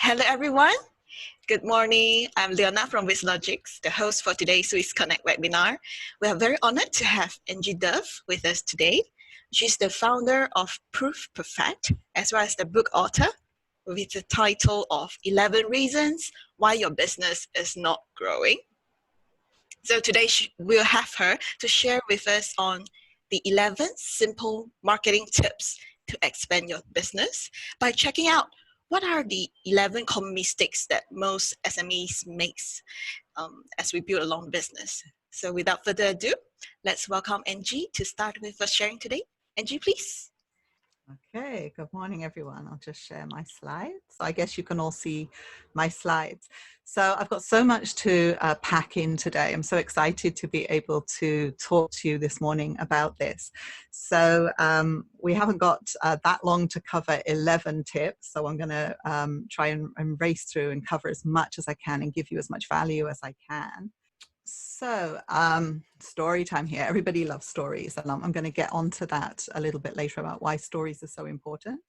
Hello, everyone. Good morning. I'm Leona from WizLogics, the host for today's Swiss Connect webinar. We are very honored to have Ange with us today. She's the founder of Proof Perfect, as well as the book author with the title of 11 Reasons Why Your Business is Not Growing. So today we'll have her to share with us on the 11 simple marketing tips to expand your business by checking out what are the 11 common mistakes that most SMEs makes as we build a long business. So without further ado, let's welcome Ange to start with us sharing today. Ange, please. Okay, good morning, everyone. I'll just share my slides. I guess you can all see my slides. So I've got so much to pack in today. I'm so excited to be able to talk to you this morning about this. So we haven't got that long to cover 11 tips. So I'm going to try and race through and cover as much as I can and give you as much value as I can. So story time here. Everybody loves stories, and I'm going to get onto that a little bit later about why stories are so important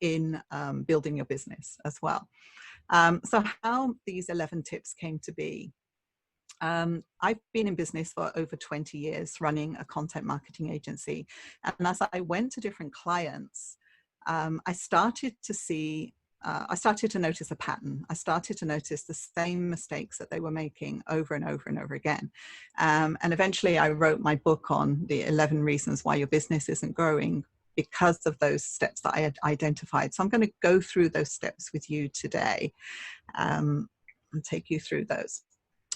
in building your business as well. So how these 11 tips came to be. I've been in business for over 20 years running a content marketing agency, and as I went to different clients, I started to notice a pattern. I started to notice the same mistakes that they were making over and over and over again. And eventually I wrote my book on the 11 reasons why your business isn't growing because of those steps that I had identified. So I'm going to go through those steps with you today and take you through those.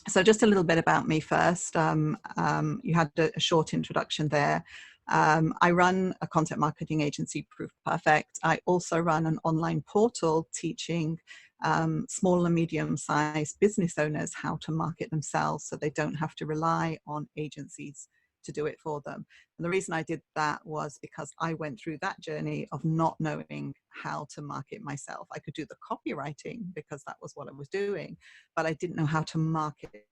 So just a little bit about me first. You had a short introduction there. I run a content marketing agency, Proof Perfect. I also run an online portal teaching small and medium-sized business owners how to market themselves so they don't have to rely on agencies to do it for them. And the reason I did that was because I went through that journey of not knowing how to market myself. I could do the copywriting because that was what I was doing, but I didn't know how to market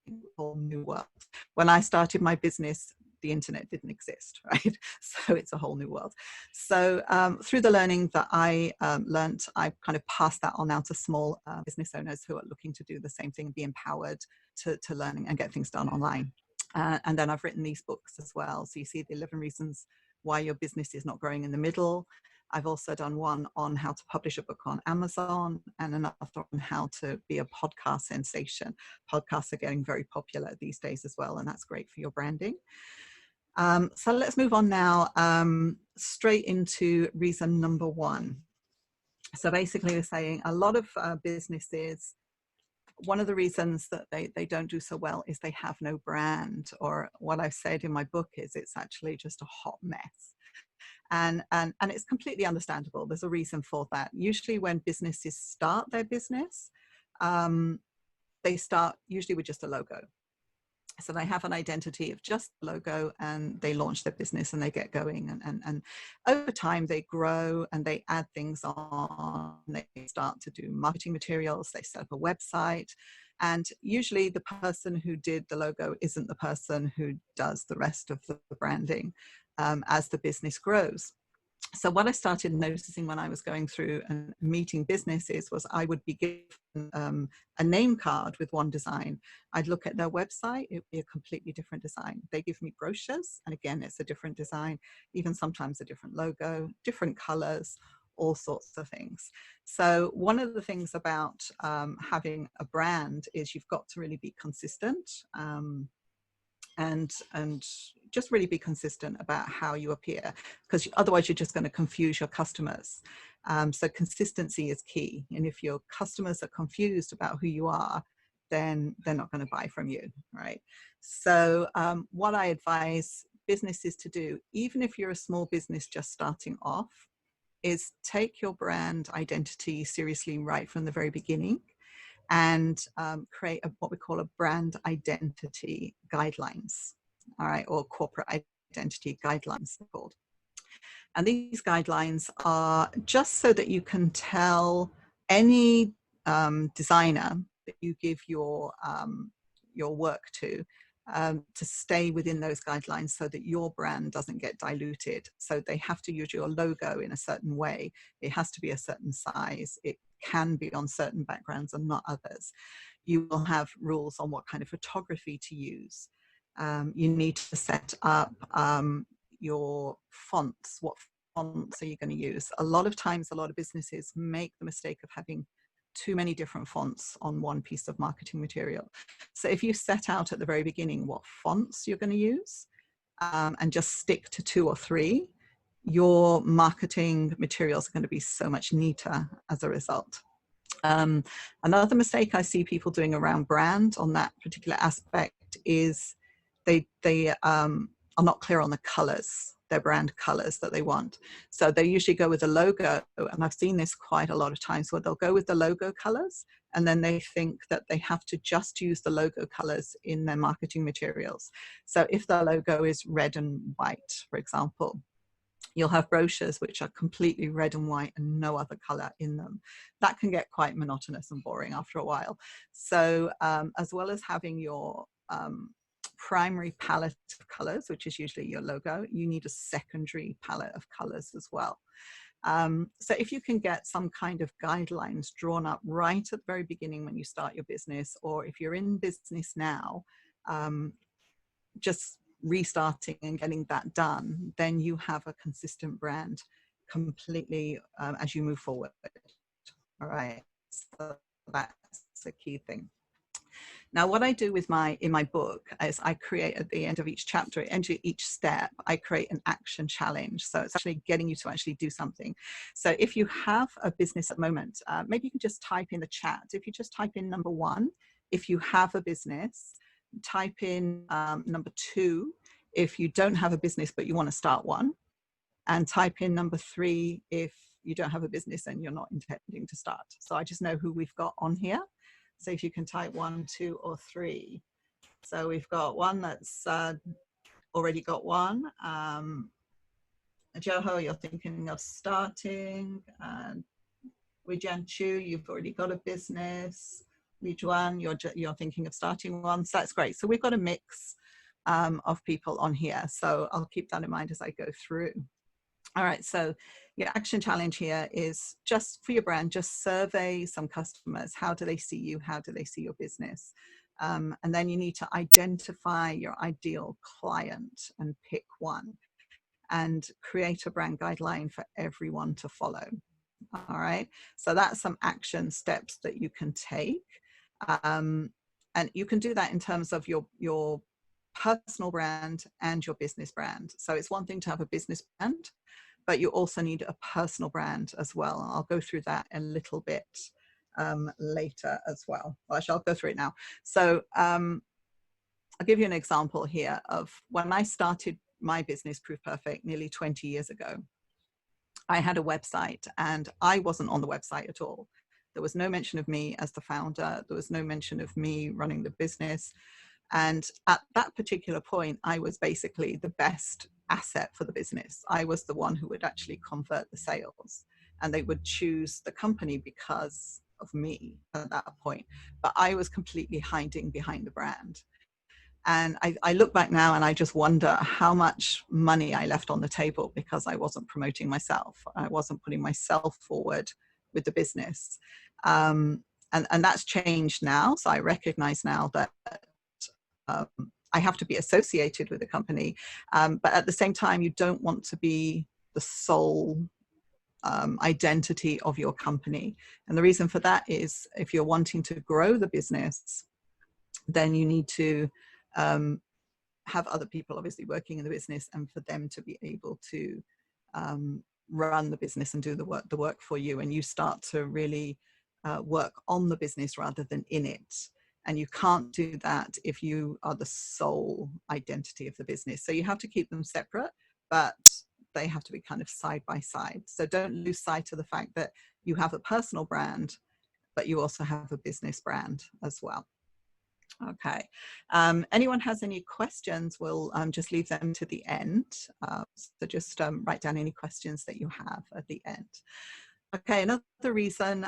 a whole new world. When I started my business, the internet didn't exist, right? So it's a whole new world. So through the learning that I learned, I kind of passed that on now to small business owners who are looking to do the same thing and be empowered to learn and get things done online. And then I've written these books as well. So you see the 11 reasons why your business is not growing in the middle. I've also done one on how to publish a book on Amazon and another on how to be a podcast sensation. Podcasts are getting very popular these days as well, and that's great for your branding. So let's move on now straight into reason number one. So basically we're saying a lot of businesses, one of the reasons that they don't do so well is they have no brand, or what I've said in my book is it's actually just a hot mess. And it's completely understandable. There's a reason for that. Usually when businesses start their business, they start usually with just a logo. So they have an identity of just the logo and they launch their business and they get going. And over time they grow and they add things on. They start to do marketing materials. They set up a website. And usually the person who did the logo isn't the person who does the rest of the branding as the business grows. So what I started noticing when I was going through and meeting businesses was I would be given a name card with one design. I'd look at their website, it would be a completely different design. They give me brochures, and again, it's a different design, even sometimes a different logo, different colors, all sorts of things. So one of the things about having a brand is you've got to really be consistent. And just really be consistent about how you appear, because otherwise you're just going to confuse your customers. So consistency is key. And if your customers are confused about who you are, then they're not going to buy from you, right? So what I advise businesses to do, even if you're a small business just starting off, is take your brand identity seriously right from the very beginning, and create what we call a brand identity guidelines, all right, or corporate identity guidelines they're called. And these guidelines are just so that you can tell any designer that you give your work to to stay within those guidelines so that your brand doesn't get diluted. So they have to use your logo in a certain way. It has to be a certain size. It can be on certain backgrounds and not others. You will have rules on what kind of photography to use. You need to set up your fonts. What fonts are you going to use? A lot of times, a lot of businesses make the mistake of having too many different fonts on one piece of marketing material. So if you set out at the very beginning what fonts you're going to use, and just stick to 2 or 3, your marketing materials are going to be so much neater as a result. Another mistake I see people doing around brand on that particular aspect is they are not clear on the colors, their brand colors that they want. So they usually go with the logo, and I've seen this quite a lot of times where they'll go with the logo colors, and then they think that they have to just use the logo colors in their marketing materials. So if the logo is red and white, for example, you'll have brochures which are completely red and white and no other color in them. That can get quite monotonous and boring after a while. So as well as having your primary palette of colors, which is usually your logo, you need a secondary palette of colors as well. So if you can get some kind of guidelines drawn up right at the very beginning when you start your business, or if you're in business now, just restarting and getting that done, then you have a consistent brand completely as you move forward. All right, so that's a key thing. Now, what I do in my book is I create at the end of each chapter, at the end of each step, I create an action challenge. So it's actually getting you to actually do something. So if you have a business at the moment, maybe you can just type in the chat. If you just type in number 1, if you have a business, type in number 2, if you don't have a business but you want to start one, and type in number 3 if you don't have a business and you're not intending to start. So I just know who we've got on here. So if you can type 1, 2, or 3. So we've got one that's already got one. Joho, you're thinking of starting. Wijan Chu, you've already got a business. Lijuan, you're thinking of starting one. So that's great. So we've got a mix of people on here. So I'll keep that in mind as I go through. All right, so your action challenge here is just for your brand, just survey some customers. How do they see you? How do they see your business? And then you need to identify your ideal client and pick one and create a brand guideline for everyone to follow. All right, so that's some action steps that you can take. And you can do that in terms of your personal brand and your business brand. So it's one thing to have a business brand, but you also need a personal brand as well. I'll go through that a little bit later as well. Well, I'll go through it now. So I'll give you an example here of when I started my business, Proof Perfect, nearly 20 years ago. I had a website and I wasn't on the website at all. There was no mention of me as the founder. There was no mention of me running the business. And at that particular point, I was basically the best asset for the business. I was the one who would actually convert the sales, and they would choose the company because of me at that point. But I was completely hiding behind the brand. And I look back now and I just wonder how much money I left on the table because I wasn't promoting myself. I wasn't putting myself forward with the business. And that's changed now. So I recognize now that I have to be associated with the company. But at the same time, you don't want to be the sole identity of your company. And the reason for that is if you're wanting to grow the business, then you need to have other people obviously working in the business and for them to be able to run the business and do the work for you. And you start to really work on the business rather than in it. And you can't do that if you are the sole identity of the business. So you have to keep them separate, but they have to be kind of side by side. So don't lose sight of the fact that you have a personal brand, but you also have a business brand as well. Okay. Anyone has any questions, we'll just leave them to the end. So just write down any questions that you have at the end. Okay, another reason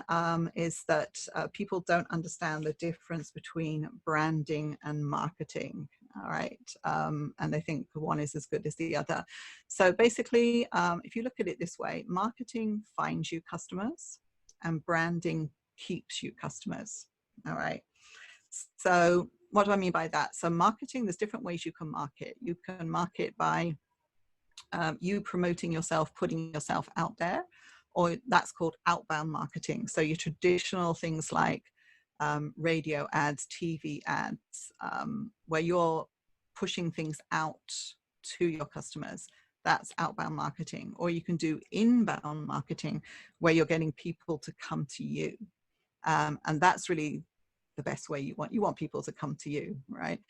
is that people don't understand the difference between branding and marketing. All right. And they think one is as good as the other. So basically, if you look at it this way, marketing finds you customers and branding keeps you customers. All right. So what do I mean by that? So marketing, there's different ways you can market. You can market by you promoting yourself, putting yourself out there, or that's called outbound marketing. So your traditional things like radio ads, TV ads, where you're pushing things out to your customers. That's outbound marketing. Or you can do inbound marketing, where you're getting people to come to you. And that's really the best way you want people to come to you, right?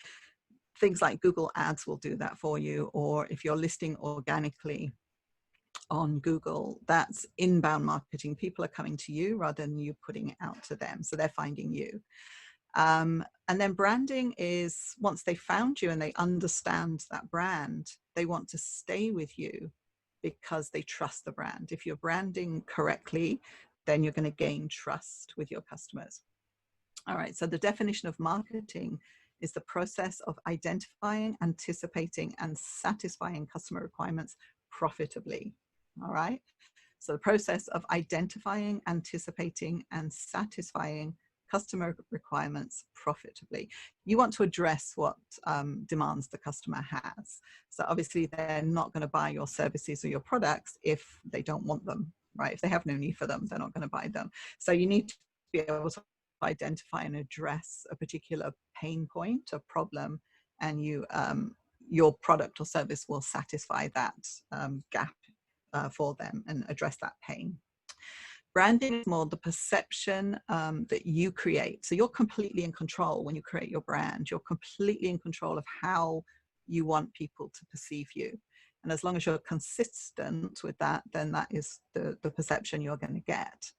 Things like Google Ads will do that for you. Or if you're listing organically on Google, that's inbound marketing. People are coming to you rather than you putting it out to them. So they're finding you. And then branding is once they found you and they understand that brand, they want to stay with you because they trust the brand. If you're branding correctly, then you're going to gain trust with your customers. All right, so the definition of marketing is the process of identifying, anticipating, and satisfying customer requirements profitably. All right, so the process of identifying, anticipating, and satisfying customer requirements profitably. You want to address what demands the customer has. So obviously they're not going to buy your services or your products if they don't want them, right? If they have no need for them, they're not going to buy them. So you need to be able to identify and address a particular pain point, a problem, and your product or service will satisfy that gap for them and address that pain. Branding is more the perception that you create. So you're completely in control when you create your brand. You're completely in control of how you want people to perceive you. And as long as you're consistent with that, then that is the perception you're going to get.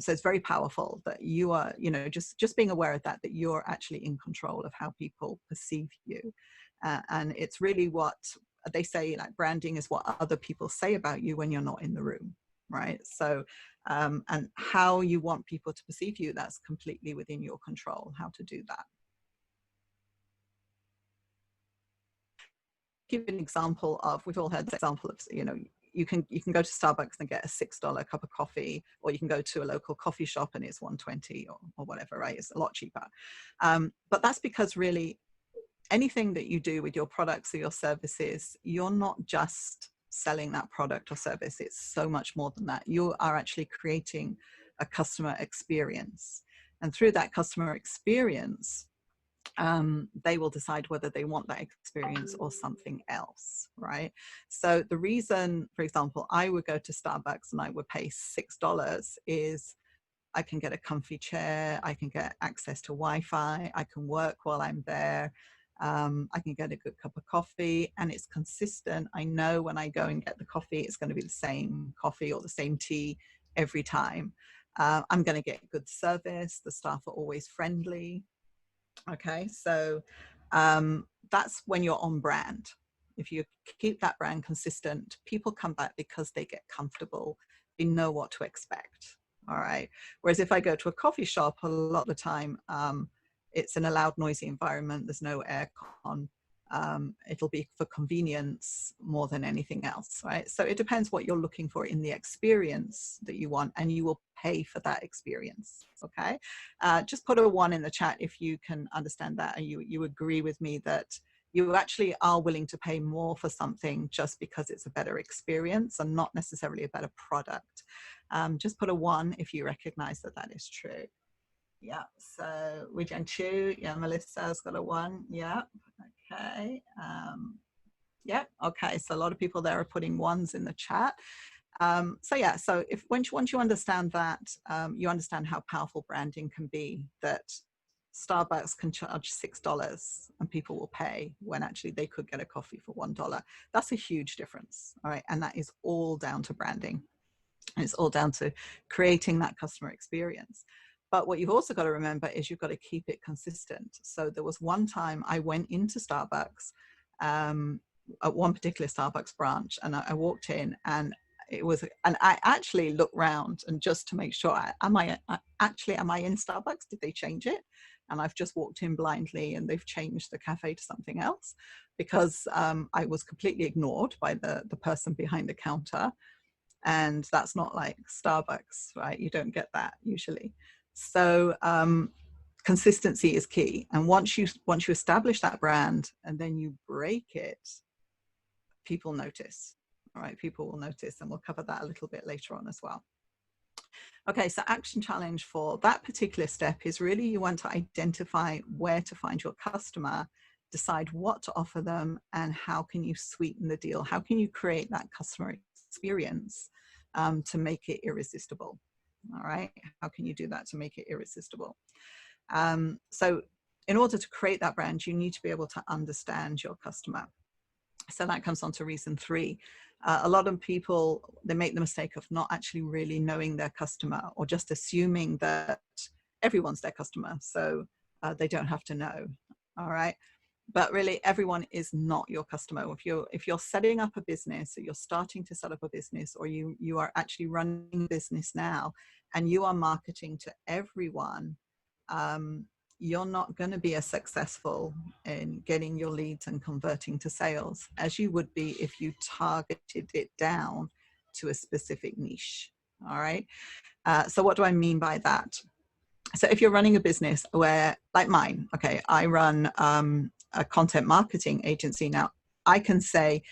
So it's very powerful that you are, just being aware of that you're actually in control of how people perceive you. And it's really what they say, like branding is what other people say about you when you're not in the room, right? So, and how you want people to perceive you, that's completely within your control, how to do that. Give an example of, we've all heard the example of, you can go to Starbucks and get a $6 cup of coffee, or you can go to a local coffee shop and it's $1.20 or whatever, right? It's a lot cheaper. But that's because really anything that you do with your products or your services, you're not just selling that product or service. It's so much more than that. You are actually creating a customer experience. And through that customer experience, they will decide whether they want that experience or something else, right? So the reason, for example, I would go to Starbucks and I would pay $6 is I can get a comfy chair, I can get access to Wi-Fi, I can work while I'm there, I can get a good cup of coffee, and it's consistent. I know when I go and get the coffee, it's going to be the same coffee or the same tea every time. I'm going to get good service. The staff are always friendly. Okay, so that's when you're on brand. If you keep that brand consistent, people come back because they get comfortable. They know what to expect. All right. Whereas if I go to a coffee shop, a lot of the time, it's in a loud, noisy environment. There's no aircon. It'll be for convenience more than anything else, right? So it depends what you're looking for in the experience that you want, and you will pay for that experience, okay? Just put a 1 in the chat if you can understand that, and you agree with me that you actually are willing to pay more for something just because it's a better experience and not necessarily a better product. Just put a 1 if you recognize that that is true. Yeah, so Wijan Chu, yeah, Melissa's got a 1, yeah, okay. Yeah, okay, so a lot of people there are putting 1s in the chat. So yeah, so once you understand that, you understand how powerful branding can be, that Starbucks can charge $6 and people will pay when actually they could get a coffee for $1. That's a huge difference, all right? And that is all down to branding. And it's all down to creating that customer experience. But what you've also got to remember is you've got to keep it consistent. So there was one time I went into Starbucks, at one particular Starbucks branch, and I walked in and and I actually looked round and just to make sure, am I in Starbucks? Did they change it? and I've just walked in blindly and they've changed the cafe to something else because I was completely ignored by the person behind the counter. And that's not like Starbucks, right? You don't get that usually. So consistency is key. And once you establish that brand and then you break it, people notice. All right, people will notice, and we'll cover that a little bit later on as well. Okay, so action challenge for that particular step is really you want to identify where to find your customer, decide what to offer them, and how can you sweeten the deal? How can you create that customer experience to make it irresistible? All right, how can you do that to make it irresistible? So in order to create that brand, you need to be able to understand your customer. So that comes on to reason 3. A lot of people, they make the mistake of not actually really knowing their customer, or just assuming that everyone's their customer, so they don't have to know. All right, but really everyone is not your customer. If you're setting up a business, or you're starting to set up a business, or you are actually running a business now and you are marketing to everyone, you're not going to be as successful in getting your leads and converting to sales as you would be if you targeted it down to a specific niche. All right. So what do I mean by that? So if you're running a business where, like mine, okay, I run a content marketing agency. Now I can say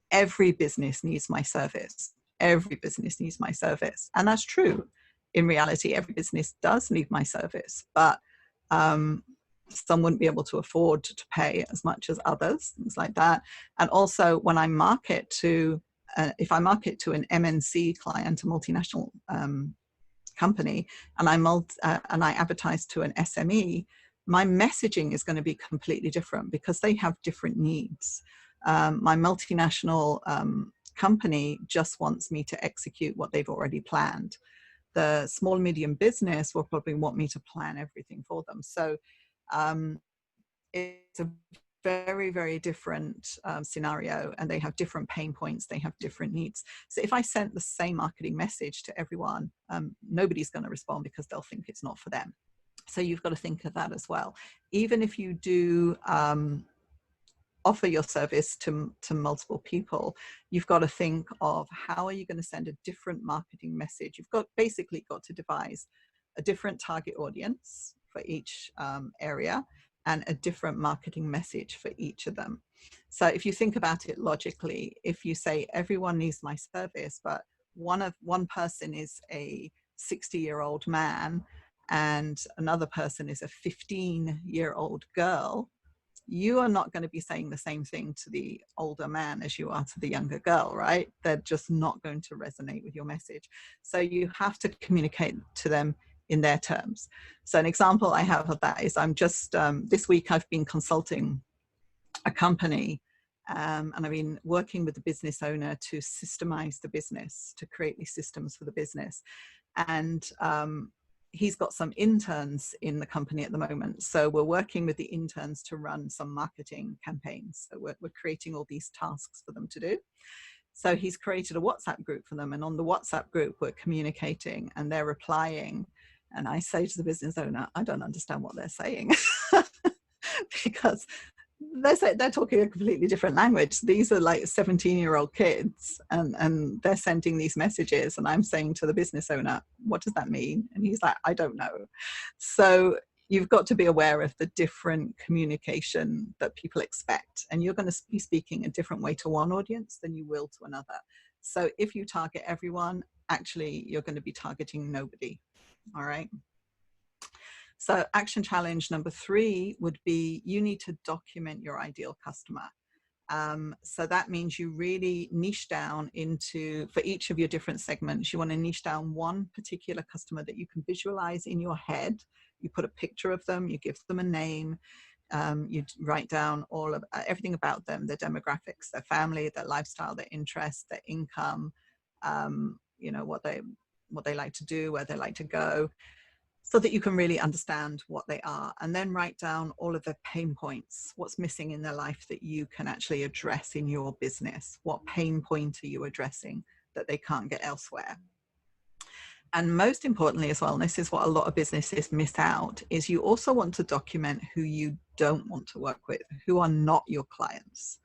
every business needs my service. Every business needs my service. And that's true. In reality, every business does need my service, but some wouldn't be able to afford to pay as much as others, things like that. And also when I market to, if I market to an MNC client, a multinational company, and I advertise to an SME, my messaging is going to be completely different because they have different needs. My multinational company just wants me to execute what they've already planned. The small medium business will probably want me to plan everything for them. So it's a very, very different scenario, and they have different pain points, they have different needs. So if I sent the same marketing message to everyone, nobody's going to respond because they'll think it's not for them. So you've got to think of that as well. Even if you do offer your service to multiple people, you've got to think of how are you going to send a different marketing message. You've basically got to devise a different target audience for each area and a different marketing message for each of them. So if you think about it logically, if you say everyone needs my service, but one person is a 60-year-old man and another person is a 15-year-old girl, you are not going to be saying the same thing to the older man as you are to the younger girl, right? They're just not going to resonate with your message. So you have to communicate to them in their terms. So an example I have of that is I'm just, this week I've been consulting a company and I've been working with the business owner to systemize the business, to create these systems for the business. And he's got some interns in the company at the moment. So we're working with the interns to run some marketing campaigns. So we're creating all these tasks for them to do. So he's created a WhatsApp group for them. And on the WhatsApp group, we're communicating and they're replying. And I say to the business owner, I don't understand what they're saying because they're talking a completely different language. These are like 17-year-old kids and they're sending these messages and I'm saying to the business owner, what does that mean? And he's like, I don't know. So you've got to be aware of the different communication that people expect, and you're going to be speaking a different way to one audience than you will to another. So if you target everyone, actually you're going to be targeting nobody. All right. So action challenge number 3 would be you need to document your ideal customer. So that means you really niche down into, for each of your different segments, you want to niche down one particular customer that you can visualize in your head. You put a picture of them, you give them a name, you write down all of everything about them, their demographics, their family, their lifestyle, their interests, their income, you know, what they like to do, where they like to go, so that you can really understand what they are, and then write down all of their pain points. What's missing in their life that you can actually address in your business? What pain point are you addressing that they can't get elsewhere? And most importantly as well, and this is what a lot of businesses miss out, is you also want to document who you don't want to work with, who are not your clients.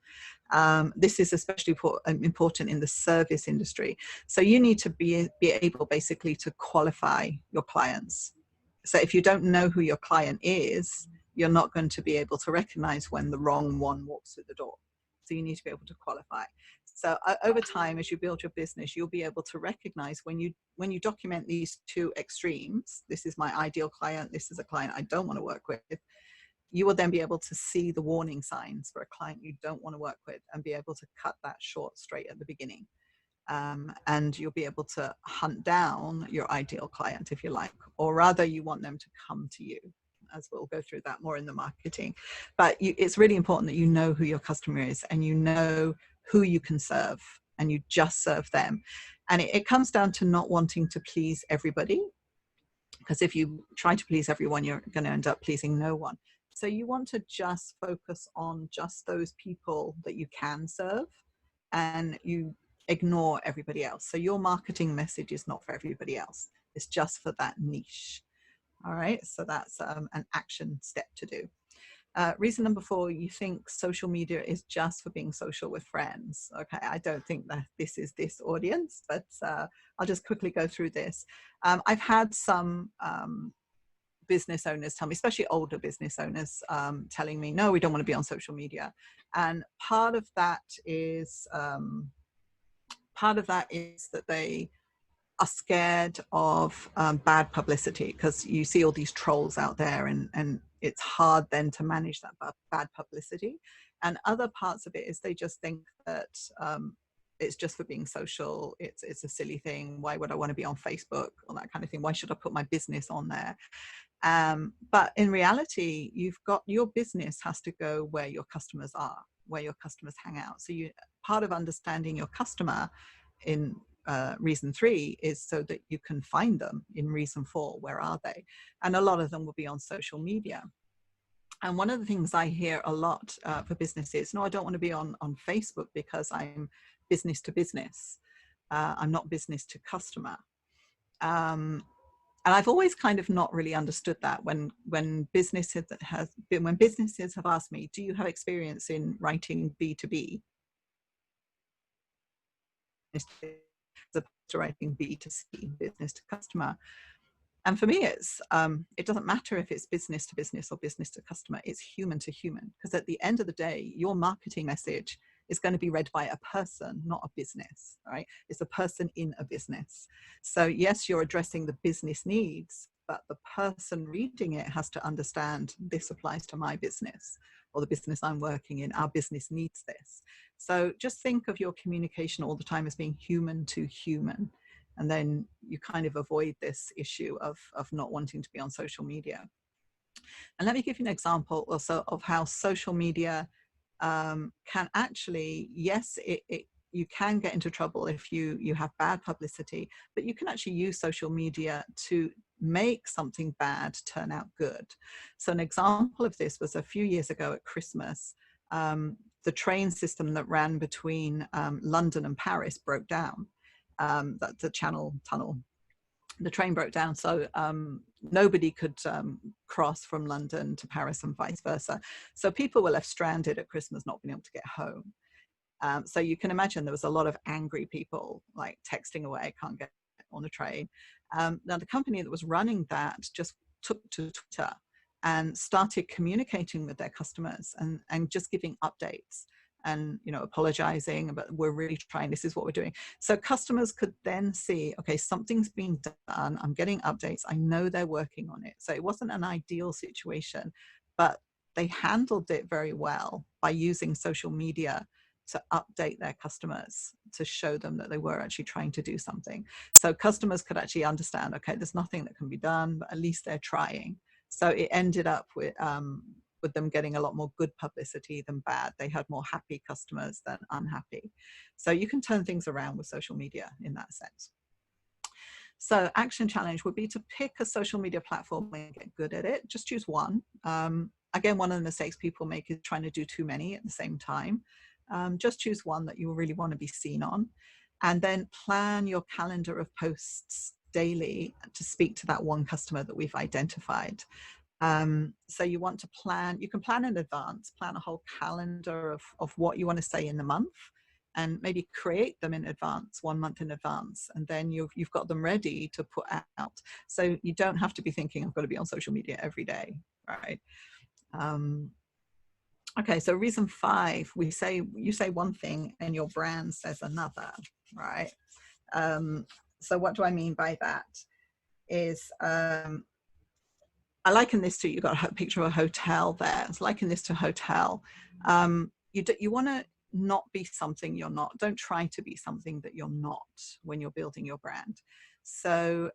This is especially important in the service industry. So you need to be able basically to qualify your clients. So if you don't know who your client is, you're not going to be able to recognize when the wrong one walks through the door. So you need to be able to qualify. So over time, as you build your business, you'll be able to recognize when you document these two extremes. This is my ideal client. This is a client I don't want to work with. You will then be able to see the warning signs for a client you don't want to work with and be able to cut that short straight at the beginning. And you'll be able to hunt down your ideal client, if you like, or rather you want them to come to you, as we'll go through that more in the marketing. But it's really important that you know who your customer is and you know who you can serve, and you just serve them. And it comes down to not wanting to please everybody, because if you try to please everyone, you're going to end up pleasing no one. So you want to just focus on just those people that you can serve, and you ignore everybody else. So your marketing message is not for everybody else. It's just for that niche. All right. So that's an action step to do. Reason number 4, you think social media is just for being social with friends. Okay, I don't think that this is this audience, but I'll just quickly go through this. I've had some business owners tell me, especially older business owners, telling me, no, we don't want to be on social media. And part of that is that they are scared of bad publicity, because you see all these trolls out there, and it's hard then to manage that bad publicity. And other parts of it is they just think that it's just for being social. It's a silly thing. Why would I want to be on Facebook, or that kind of thing? Why should I put my business on there? But in reality, your business has to go where your customers are, where your customers hang out. So part of understanding your customer in reason 3 is so that you can find them in reason 4. Where are they? And a lot of them will be on social media. And one of the things I hear a lot for businesses, no, I don't want to be on Facebook because I'm business to business. I'm not business to customer. And I've always kind of not really understood that when businesses have asked me, do you have experience in writing B2B? As opposed to writing B2C, business to customer. And for me, it doesn't matter if it's business to business or business to customer. It's human to human, because at the end of the day, your marketing message is going to be read by a person, not a business, right? It's a person in a business. So yes, you're addressing the business needs, but the person reading it has to understand this applies to my business, or the business I'm working in. Our business needs this. So just think of your communication all the time as being human to human. And then you kind of avoid this issue of not wanting to be on social media. And let me give you an example also of how social media can actually, yes, you can get into trouble if you have bad publicity, but you can actually use social media to make something bad turn out good. So an example of this was a few years ago at Christmas. The train system that ran between London and Paris broke down. That's the Channel Tunnel. The train broke down, so nobody could cross from London to Paris and vice versa. So people were left stranded at Christmas, not being able to get home. So you can imagine there was a lot of angry people like texting away, can't get on a train. Now the company that was running that just took to Twitter and started communicating with their customers and just giving updates and apologizing, but we're really trying, this is what we're doing. So customers could then see, okay, something's being done, I'm getting updates, I know they're working on it. So it wasn't an ideal situation, but they handled it very well by using social media to update their customers, to show them that they were actually trying to do something. So customers could actually understand, okay, there's nothing that can be done, but at least they're trying. So it ended up with them getting a lot more good publicity than bad. They had more happy customers than unhappy. So you can turn things around with social media in that sense. So action challenge would be to pick a social media platform and get good at it. Just choose one. Again, one of the mistakes people make is trying to do too many at the same time. Just choose one that you really want to be seen on, and then plan your calendar of posts daily to speak to that one customer that we've identified. So you want to plan, you can plan in advance, plan a whole calendar of what you want to say in the month, and maybe create them in advance, 1 month in advance, and then you've got them ready to put out. So you don't have to be thinking, I've got to be on social media every day, right? Okay, so reason 5, you say one thing and your brand says another, right? So what do I mean by that? Is I liken this to, you've got a picture of a hotel there. It's liken this to a hotel. You want to not be something you're not. Don't try to be something that you're not when you're building your brand. So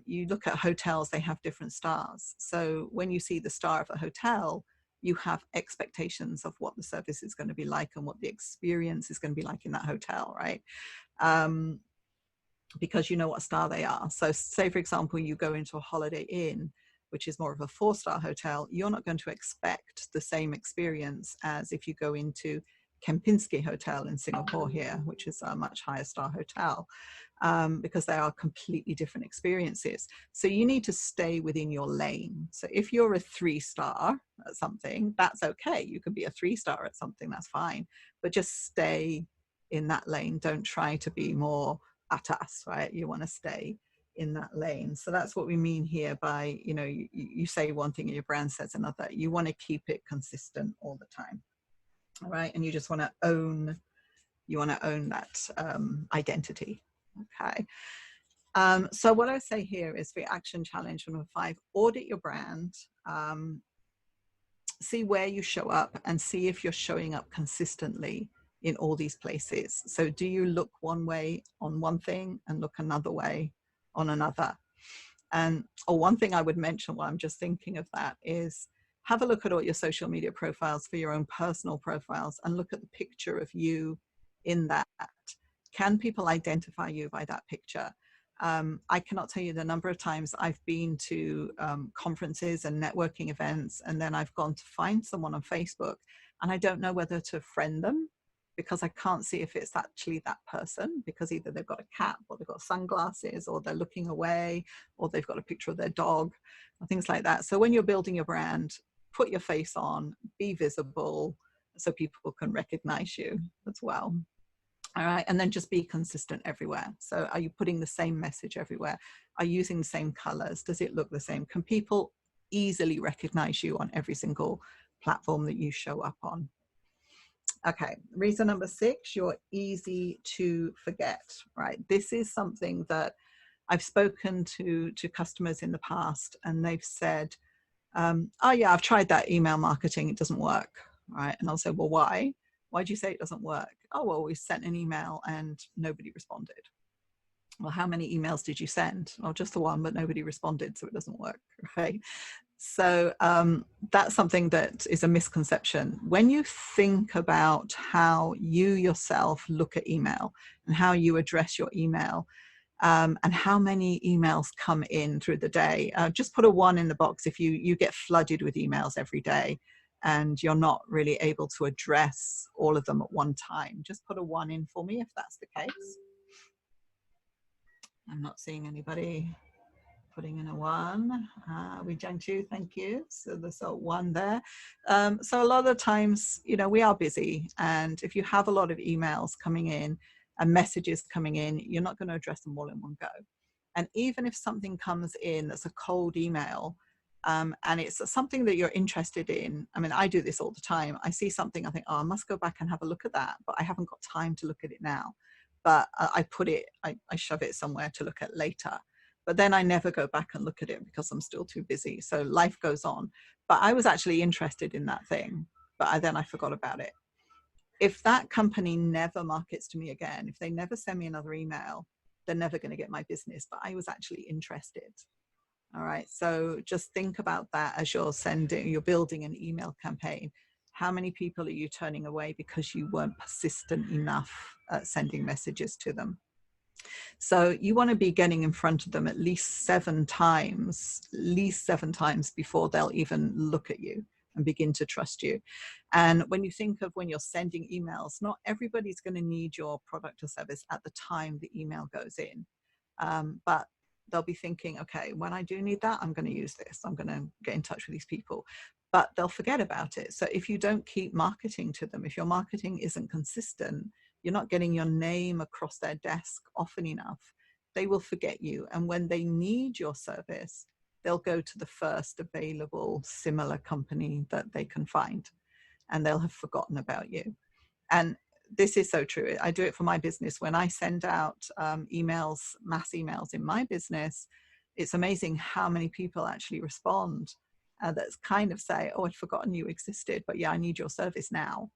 you look at hotels, they have different stars. So when you see the star of a hotel, you have expectations of what the service is going to be like and what the experience is going to be like in that hotel, right? Because you know what star they are. So say, for example, you go into a Holiday Inn, which is more of a 4-star hotel, you're not going to expect the same experience as if you go into Kempinski Hotel in Singapore here, which is a much higher star hotel, because they are completely different experiences. So you need to stay within your lane. So if you're a 3-star at something, that's okay. You can be a 3-star at something, that's fine. But just stay in that lane. Don't try to be more atas, right? You want to stay in that lane. So that's what we mean here by, you say one thing and your brand says another. You want to keep it consistent all the time, all right? And you just want to own, that identity, okay? So what I say here is for action challenge number 5, audit your brand, see where you show up and see if you're showing up consistently in all these places. So do you look one way on one thing and look another way on another? Or one thing I would mention while I'm just thinking of that is have a look at all your social media profiles for your own personal profiles and look at the picture of you in that. Can people identify you by that picture? I cannot tell you the number of times I've been to conferences and networking events, and then I've gone to find someone on Facebook and I don't know whether to friend them because I can't see if it's actually that person, because either they've got a cap or they've got sunglasses or they're looking away or they've got a picture of their dog or things like that. So when you're building your brand, put your face on, be visible so people can recognize you as well. All right, and then just be consistent everywhere. So are you putting the same message everywhere? Are you using the same colors? Does it look the same? Can people easily recognize you on every single platform that you show up on? Okay, reason number 6, you're easy to forget, right? This is something that I've spoken to customers in the past and they've said, oh yeah, I've tried that email marketing, it doesn't work, right? And I'll say, well, why? Why do you say it doesn't work? Oh, well, we sent an email and nobody responded. Well, how many emails did you send? Oh, just the one, but nobody responded, so it doesn't work, right? So that's something that is a misconception. When you think about how you yourself look at email and how you address your email, and how many emails come in through the day, just put a 1 in the box if you get flooded with emails every day and you're not really able to address all of them at one time. Just put a 1 in for me if that's the case. I'm not seeing anybody putting in a 1. We jumped you, thank you. So there's a 1 there. So a lot of the times, we are busy, and if you have a lot of emails coming in and messages coming in, you're not going to address them all in one go. And even if something comes in that's a cold email, and it's something that you're interested in, I mean, I do this all the time. I see something, I think, oh, I must go back and have a look at that, but I haven't got time to look at it now. But I shove it somewhere to look at later. But then I never go back and look at it because I'm still too busy. So life goes on. But I was actually interested in that thing, but then I forgot about it. If that company never markets to me again, if they never send me another email, they're never going to get my business, but I was actually interested. All right. So just think about that as you're building an email campaign. How many people are you turning away because you weren't persistent enough at sending messages to them? So you want to be getting in front of them at least 7 times before they'll even look at you and begin to trust you. And when you think of when you're sending emails, not everybody's going to need your product or service at the time the email goes in. But they'll be thinking, okay, when I do need that, I'm going to use this. I'm going to get in touch with these people. But they'll forget about it. So if you don't keep marketing to them, if your marketing isn't consistent, you're not getting your name across their desk often enough, they will forget you. And when they need your service, they'll go to the first available similar company that they can find, and they'll have forgotten about you. And this is so true. I do it for my business. When I send out emails, mass emails in my business, it's amazing how many people actually respond that kind of say, oh, I'd forgotten you existed, but yeah, I need your service now.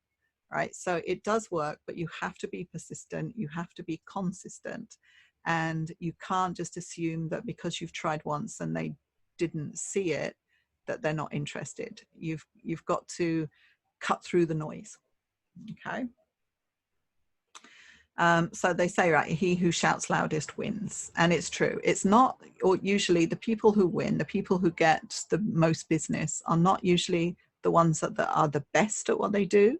Right. So it does work, but you have to be persistent. You have to be consistent. And you can't just assume that because you've tried once and they didn't see it, that they're not interested. You've got to cut through the noise. Okay. So they say, right, he who shouts loudest wins. And it's true. It's not, or usually the people who win, the people who get the most business are not usually the ones that are the best at what they do.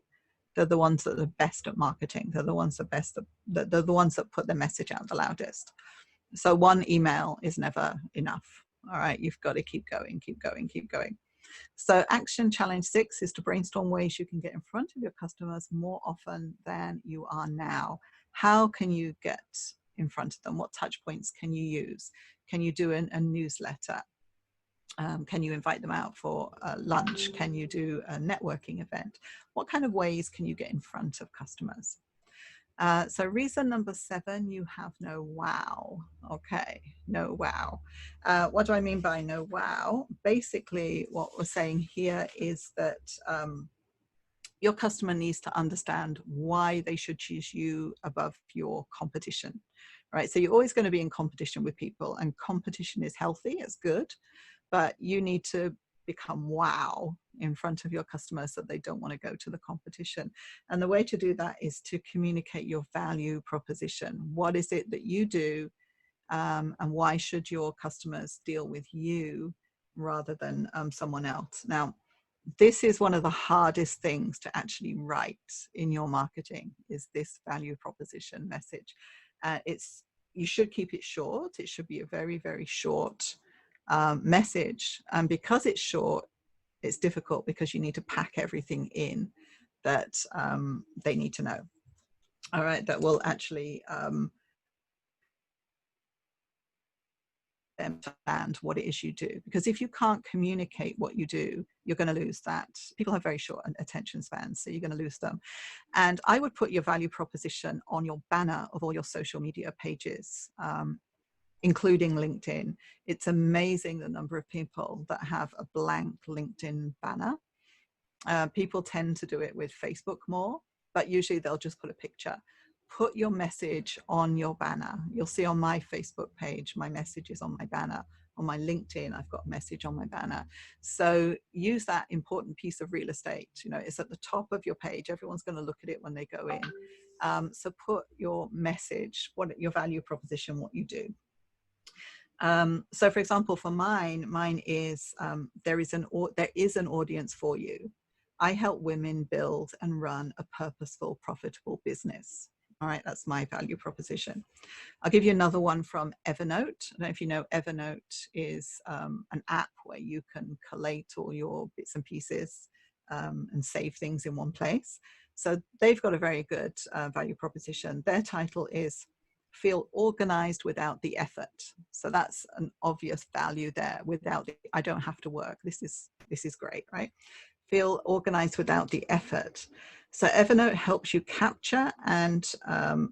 They're the ones that are the best at marketing. They're the ones that they're the ones that put their message out the loudest. So one email is never enough. All right, you've got to keep going, keep going, keep going. So action challenge 6 is to brainstorm ways you can get in front of your customers more often than you are now. How can you get in front of them? What touch points can you use? Can you do a newsletter? Can you invite them out for lunch? Can you do a networking event? What kind of ways can you get in front of customers? So reason number 7, you have no wow. Okay, no wow. What do I mean by no wow? Basically, what we're saying here is that your customer needs to understand why they should choose you above your competition, right? So you're always going to be in competition with people, and competition is healthy, it's good, but you need to become wow in front of your customers so they don't want to go to the competition. And the way to do that is to communicate your value proposition. What is it that you do, and why should your customers deal with you rather than someone else? Now, this is one of the hardest things to actually write in your marketing, is this value proposition message. You should keep it short. It should be a very, very short message. And because it's short, it's difficult because you need to pack everything in that they need to know. All right, that will actually understand what it is you do. Because if you can't communicate what you do, you're going to lose that. People have very short attention spans, so you're going to lose them. And I would put your value proposition on your banner of all your social media pages, including LinkedIn. It's amazing the number of people that have a blank LinkedIn banner. People tend to do it with Facebook more, but usually they'll just put a picture. Put your message on your banner. You'll see on my Facebook page, my message is on my banner. On my LinkedIn, I've got a message on my banner. So use that important piece of real estate. You know, it's at the top of your page. Everyone's going to look at it when they go in. So put your message, your value proposition, what you do. So for example, for mine is there is an audience for you. I help women build and run a purposeful, profitable business. All right, that's my value proposition. I'll give you another one from Evernote. I don't know if you know, Evernote is an app where you can collate all your bits and pieces and save things in one place. So they've got a very good value proposition. Their title is feel organized without the effort. So that's an obvious value there. Without the, I don't have to work. This is great, right? Feel organized without the effort. So Evernote helps you capture and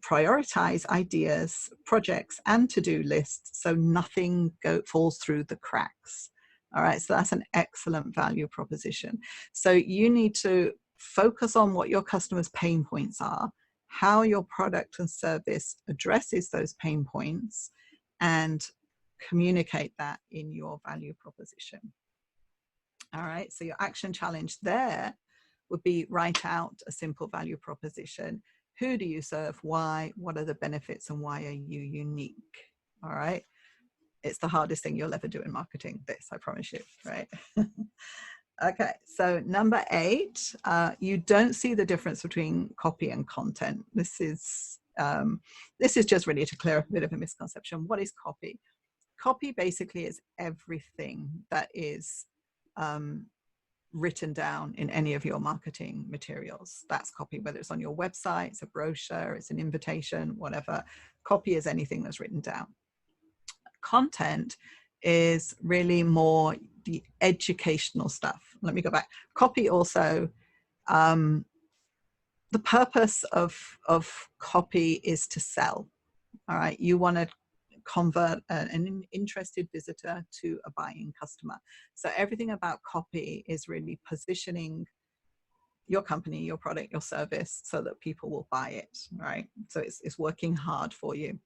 prioritize ideas, projects, and to-do lists so nothing falls through the cracks. All right, so that's an excellent value proposition. So you need to focus on what your customers' pain points are, how your product and service addresses those pain points, and communicate that in your value proposition. All right, so your action challenge there would be write out a simple value proposition. Who do you serve? Why? What are the benefits? And why are you unique? All right. It's the hardest thing you'll ever do in marketing, this, I promise you, right? Okay, so number 8, you don't see the difference between copy and content. This is just really to clear up a bit of a misconception. What is copy? Copy basically is everything that is written down in any of your marketing materials. That's copy, whether it's on your website, it's a brochure, it's an invitation, whatever. Copy is anything that's written down. Content is really more the educational stuff. Let me go back. Copy also, the purpose of copy is to sell. All right, you want to convert an interested visitor to a buying customer. So everything about copy is really positioning your company, your product, your service so that people will buy it, right? So it's working hard for you.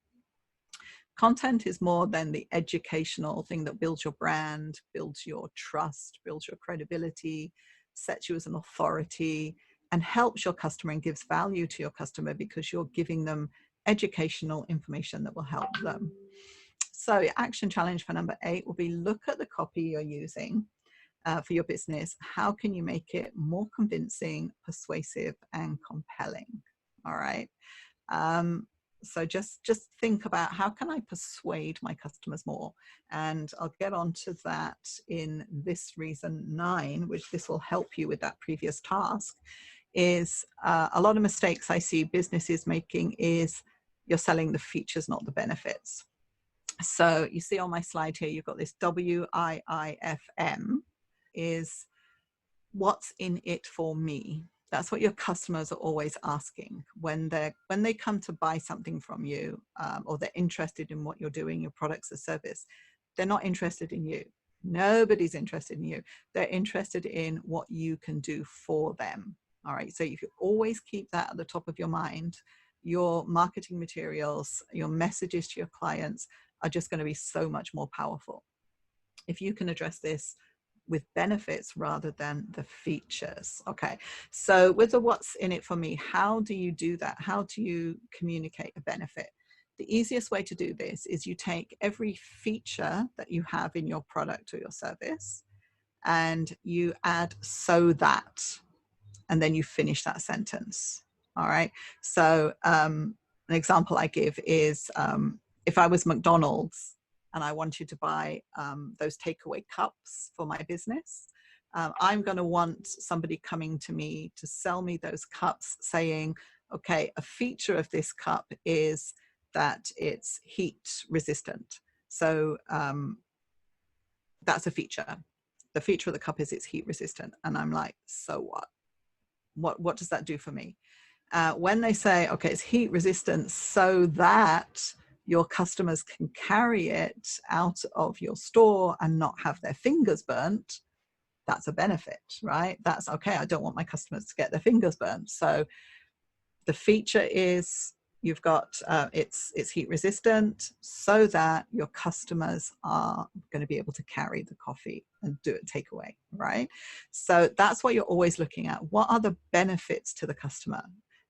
Content is more than the educational thing that builds your brand, builds your trust, builds your credibility, sets you as an authority, and helps your customer and gives value to your customer because you're giving them educational information that will help them. So action challenge for number 8 will be look at the copy you're using for your business. How can you make it more convincing, persuasive, and compelling? All right. So just think about how can I persuade my customers more? And I'll get onto that in this reason 9, which this will help you with that previous task, is a lot of mistakes I see businesses making is you're selling the features, not the benefits. So you see on my slide here, you've got this WIIFM, is what's in it for me. That's what your customers are always asking when they come to buy something from you, or they're interested in what you're doing, your products or service. They're not interested in you. Nobody's interested in you. They're interested in what you can do for them. All right. So if you always keep that at the top of your mind, your marketing materials, your messages to your clients are just going to be so much more powerful if you can address this with benefits rather than the features. Okay, so with the what's in it for me, how do you do that? How do you communicate a benefit? The easiest way to do this is you take every feature that you have in your product or your service and you add so that, and then you finish that sentence. All right, so an example I give is if I was McDonald's and I want you to buy those takeaway cups for my business, I'm going to want somebody coming to me to sell me those cups saying, okay, a feature of this cup is that it's heat resistant. So that's a feature. The feature of the cup is it's heat resistant. And I'm like, so what? What does that do for me? When they say, okay, it's heat resistant so that your customers can carry it out of your store and not have their fingers burnt, that's a benefit, right? That's okay. I don't want my customers to get their fingers burnt. So the feature is you've got it's heat resistant so that your customers are going to be able to carry the coffee and do it takeaway, right? So that's what you're always looking at. What are the benefits to the customer?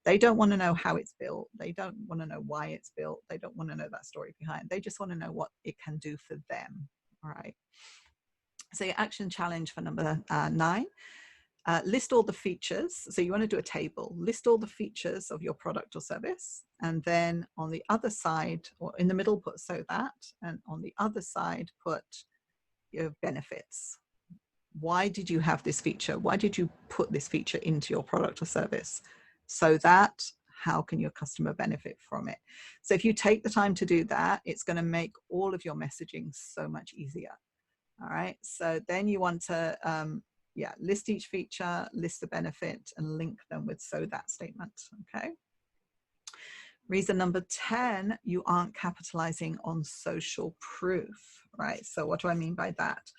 They don't want to know how it's built. They don't want to know why it's built. They don't want to know that story behind. They just want to know what it can do for them. All right. So your action challenge for number 9, list all the features. So you want to do a table, list all the features of your product or service. And then on the other side, or in the middle, put so that, and on the other side, put your benefits. Why did you have this feature? Why did you put this feature into your product or service? So that, how can your customer benefit from it? So if you take the time to do that, it's going to make all of your messaging so much easier. All right. So then you want to, list each feature, list the benefit, and link them with so that statement. Okay. Reason number 10, you aren't capitalizing on social proof, right? So what do I mean by that?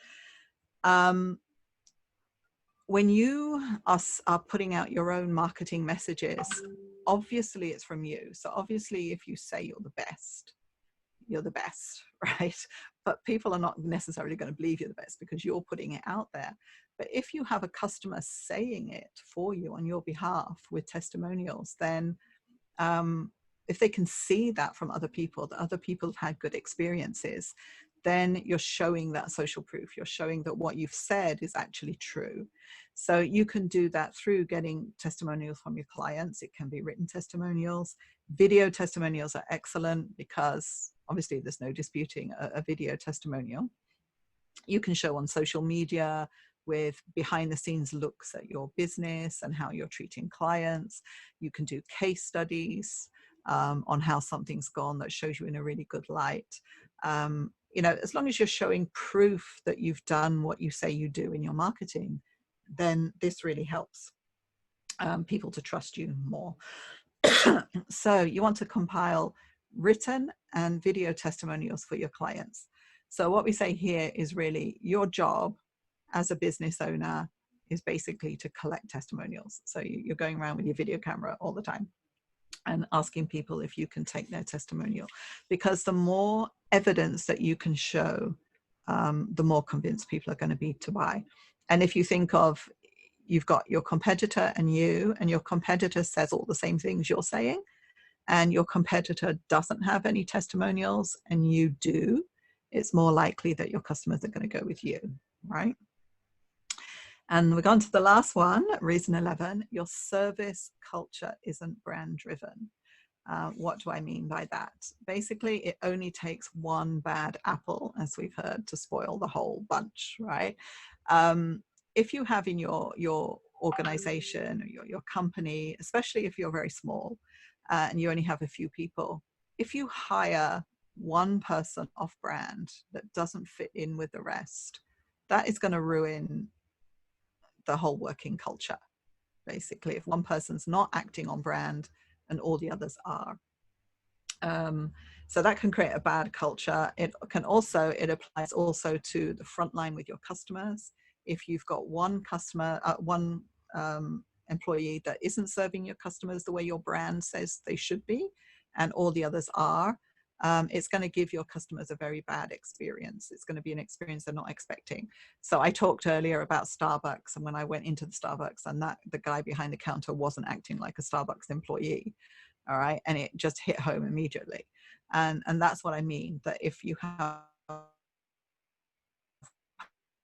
When you are putting out your own marketing messages, obviously it's from you. So obviously if you say you're the best, right? But people are not necessarily going to believe you're the best because you're putting it out there. But if you have a customer saying it for you on your behalf with testimonials, then if they can see that from other people, that other people have had good experiences, then you're showing that social proof. You're showing that what you've said is actually true. So you can do that through getting testimonials from your clients. It can be written testimonials. Video testimonials are excellent because obviously there's no disputing a video testimonial. You can show on social media with behind the scenes looks at your business and how you're treating clients. You can do case studies on how something's gone that shows you in a really good light. As long as you're showing proof that you've done what you say you do in your marketing, then this really helps people to trust you more. So you want to compile written and video testimonials for your clients. So what we say here is really your job as a business owner is basically to collect testimonials. So you're going around with your video camera all the time and asking people if you can take their testimonial, because the more evidence that you can show, the more convinced people are going to be to buy. And if you think of, you've got your competitor and your competitor says all the same things you're saying, and your competitor doesn't have any testimonials and you do, it's more likely that your customers are going to go with you, right? And we're going to the last one, reason 11, your service culture isn't brand driven. What do I mean by that? Basically, it only takes one bad apple, as we've heard, to spoil the whole bunch, right? If you have in your organization or your company, especially if you're very small and you only have a few people, if you hire one person off brand that doesn't fit in with the rest, that is going to ruin the whole working culture. Basically, if one person's not acting on brand and all the others are. So that can create a bad culture. It applies also to the front line with your customers. If you've got one employee that isn't serving your customers the way your brand says they should be, and all the others are, it's going to give your customers a very bad experience. It's going to be an experience they're not expecting. So I talked earlier about Starbucks, and when I went into the Starbucks, and the guy behind the counter wasn't acting like a Starbucks employee. All right. And it just hit home immediately. And that's what I mean, that if you have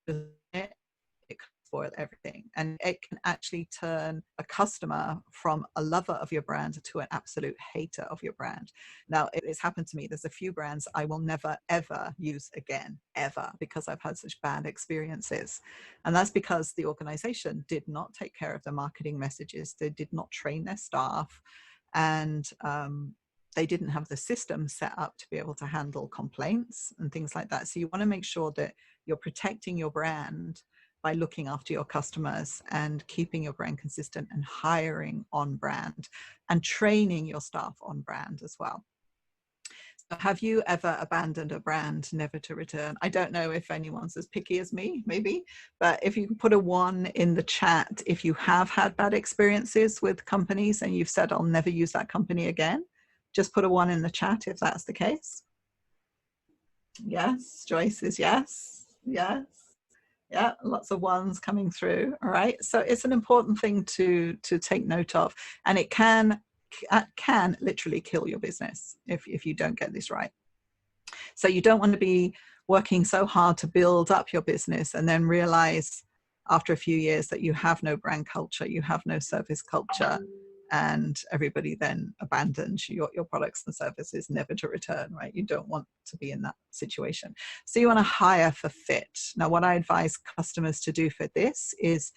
it can spoil everything. And it can actually turn a customer from a lover of your brand to an absolute hater of your brand. Now, it's happened to me. There's a few brands I will never, ever use again, ever, because I've had such bad experiences. And that's because the organization did not take care of the marketing messages. They did not train their staff. And they didn't have the system set up to be able to handle complaints and things like that. So you want to make sure that you're protecting your brand by looking after your customers and keeping your brand consistent and hiring on brand and training your staff on brand as well. So have you ever abandoned a brand never to return? I don't know if anyone's as picky as me, maybe, but if you can put a 1 in the chat, if you have had bad experiences with companies and you've said, I'll never use that company again, just put a 1 in the chat if that's the case. Yes, Joyce is yes, yes. Yeah, lots of 1s coming through. All right. So it's an important thing to take note of. And it can literally kill your business if you don't get this right. So you don't want to be working so hard to build up your business and then realize after a few years that you have no brand culture, you have no service culture, and everybody then abandons your products and services never to return, right? You don't want to be in that situation. So you want to hire for fit. Now, what I advise customers to do for this is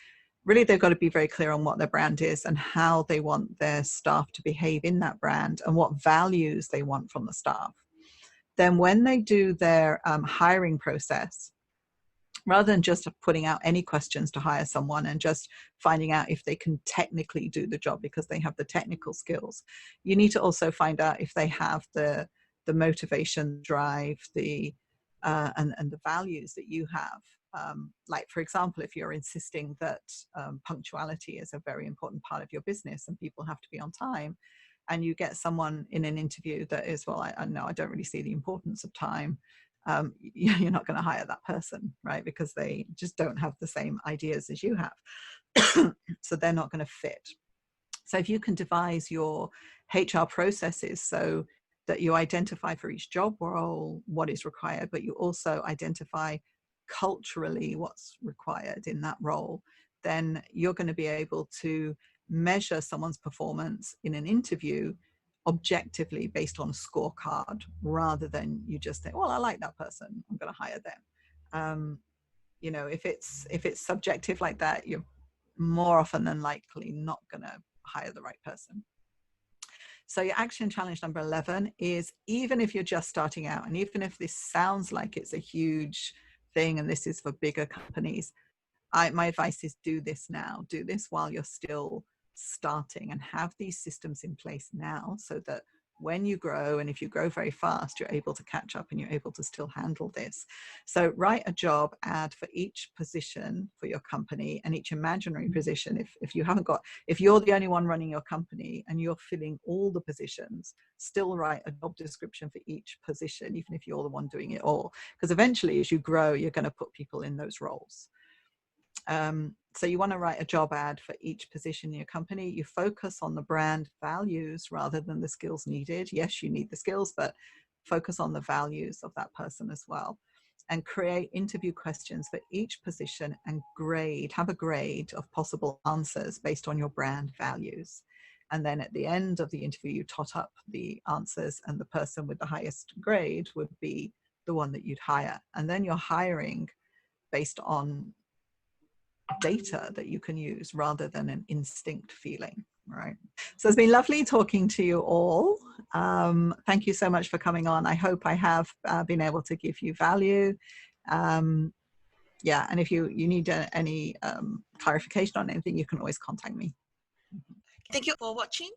really they've got to be very clear on what their brand is and how they want their staff to behave in that brand and what values they want from the staff. Then when they do their hiring process, rather than just putting out any questions to hire someone and just finding out if they can technically do the job because they have the technical skills, you need to also find out if they have the motivation, drive, and the values that you have. Like, for example, if you're insisting that punctuality is a very important part of your business and people have to be on time, and you get someone in an interview that is, well, I know I don't really see the importance of time, you're not going to hire that person, right? Because they just don't have the same ideas as you have. So they're not going to fit. So if you can devise your HR processes so that you identify for each job role what is required, but you also identify culturally what's required in that role, then you're going to be able to measure someone's performance in an interview objectively based on a scorecard, rather than you just think, well, I like that person, I'm going to hire them. You know, if it's subjective like that, you're more often than likely not going to hire the right person. So your action challenge number 11 is, even if you're just starting out, and even if this sounds like it's a huge thing and this is for bigger companies, my advice is do this now. Do this while you're still starting, and have these systems in place now, so that when you grow, and if you grow very fast, you're able to catch up and you're able to still handle this. So write a job ad for each position for your company, and each imaginary position. If you haven't got, if you're the only one running your company and you're filling all the positions, still write a job description for each position, even if you're the one doing it all, because eventually as you grow, you're going to put people in those roles. So you want to write a job ad for each position in your company. You focus on the brand values rather than the skills needed. Yes, you need the skills, but focus on the values of that person as well. And create interview questions for each position, and have a grade of possible answers based on your brand values. And then at the end of the interview, you tot up the answers, and the person with the highest grade would be the one that you'd hire. And then you're hiring based on data that you can use rather than an instinct feeling, right? So it's been lovely talking to you all. Thank you so much for coming on. I hope I have been able to give you value. Yeah, and if you need any clarification on anything, you can always contact me. Thank you for watching.